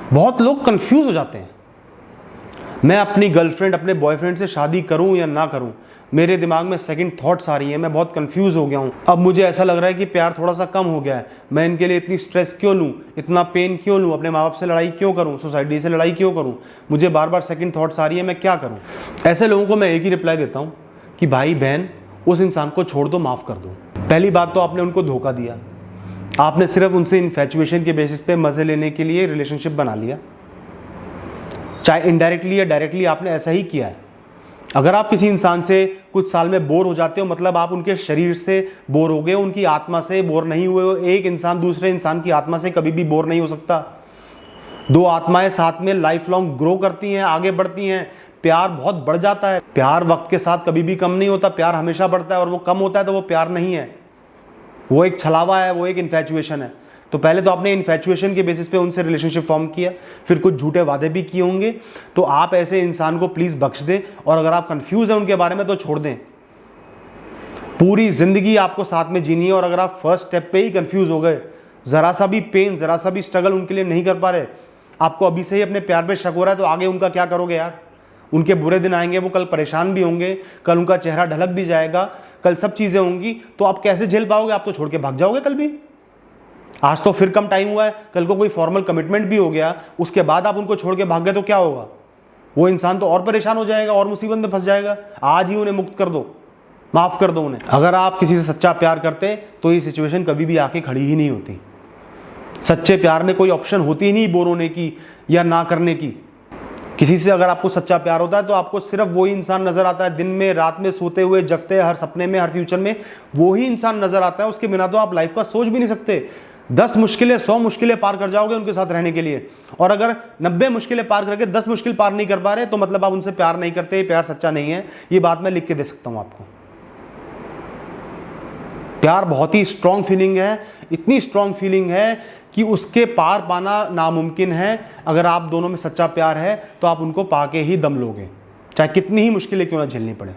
बहुत लोग कंफ्यूज हो जाते हैं, मैं अपनी गर्लफ्रेंड अपने बॉयफ्रेंड से शादी करूं या ना करूं, मेरे दिमाग में सेकंड थॉट्स आ रही है, मैं बहुत कंफ्यूज हो गया हूं, अब मुझे ऐसा लग रहा है कि प्यार थोड़ा सा कम हो गया है, मैं इनके लिए इतनी स्ट्रेस क्यों लूं, इतना पेन क्यों लूं, अपने माँ बाप से लड़ाई क्यों करूं, सोसाइटी से लड़ाई क्यों करूं, मुझे बार बार सेकंड थॉट्स आ रही है, मैं क्या करूं। ऐसे लोगों को मैं एक ही रिप्लाई देता हूं कि भाई बहन उस इंसान को छोड़ दो, माफ कर दो। पहली बात तो आपने उनको धोखा दिया, आपने सिर्फ उनसे इन्फैचुएशन के बेसिस पे मजे लेने के लिए रिलेशनशिप बना लिया, चाहे इनडायरेक्टली या डायरेक्टली आपने ऐसा ही किया है। अगर आप किसी इंसान से कुछ साल में बोर हो जाते हो, मतलब आप उनके शरीर से बोर हो गए, उनकी आत्मा से बोर नहीं हुए हो। एक इंसान दूसरे इंसान की आत्मा से कभी भी बोर नहीं हो सकता। दो आत्माएं साथ में लाइफ लॉन्ग ग्रो करती हैं, आगे बढ़ती हैं, प्यार बहुत बढ़ जाता है। प्यार वक्त के साथ कभी भी कम नहीं होता, प्यार हमेशा बढ़ता है, और वो कम होता है तो वो प्यार नहीं है, वो एक छलावा है, वो एक इन्फैचुएशन है। तो पहले तो आपने इन्फैचुएशन के बेसिस पे उनसे रिलेशनशिप फॉर्म किया, फिर कुछ झूठे वादे भी किए होंगे, तो आप ऐसे इंसान को प्लीज बख्श दें, और अगर आप कंफ्यूज हैं उनके बारे में तो छोड़ दें। पूरी जिंदगी आपको साथ में जीनी है, और अगर आप फर्स्ट स्टेप पे ही कंफ्यूज हो गए, जरा सा भी पेन, जरा सा भी स्ट्रगल उनके लिए नहीं कर पा रहे, आपको अभी से ही अपने प्यार पे शक हो रहा है, तो आगे उनका क्या करोगे यार। उनके बुरे दिन आएंगे, वो कल परेशान भी होंगे, कल उनका चेहरा ढलक भी जाएगा, कल सब चीजें होंगी, तो आप कैसे झेल पाओगे। आप तो छोड़ के भाग जाओगे कल भी। आज तो फिर कम टाइम हुआ है, कल को कोई फॉर्मल कमिटमेंट भी हो गया, उसके बाद आप उनको छोड़ के भाग गए तो क्या होगा। वो इंसान तो और परेशान हो जाएगा, और मुसीबत में फंस जाएगा। आज ही उन्हें मुक्त कर दो, माफ कर दो उन्हें। अगर आप किसी से सच्चा प्यार करते तो ये सिचुएशन कभी भी आके खड़ी ही नहीं होती। सच्चे प्यार में कोई ऑप्शन होती ही नहीं बोर होने की या ना करने की। किसी से अगर आपको सच्चा प्यार होता है तो आपको सिर्फ वही इंसान नजर आता है, दिन में रात में सोते हुए जगते, हर सपने में, हर फ्यूचर में वो ही इंसान नजर आता है। उसके बिना तो आप लाइफ का सोच भी नहीं सकते। 10 मुश्किलें 100 मुश्किलें पार कर जाओगे उनके साथ रहने के लिए, और अगर 90 मुश्किलें पार करके 10 मुश्किल पार नहीं कर पा रहे तो मतलब आप उनसे प्यार नहीं करते, प्यार सच्चा नहीं है। ये बात मैं लिख के दे सकता हूं आपको। प्यार बहुत ही स्ट्रांग फीलिंग है, इतनी स्ट्रांग फीलिंग है कि उसके पार पाना नामुमकिन है। अगर आप दोनों में सच्चा प्यार है तो आप उनको पाके ही दम लोगे, चाहे कितनी ही मुश्किलें क्यों ना झेलनी पड़े।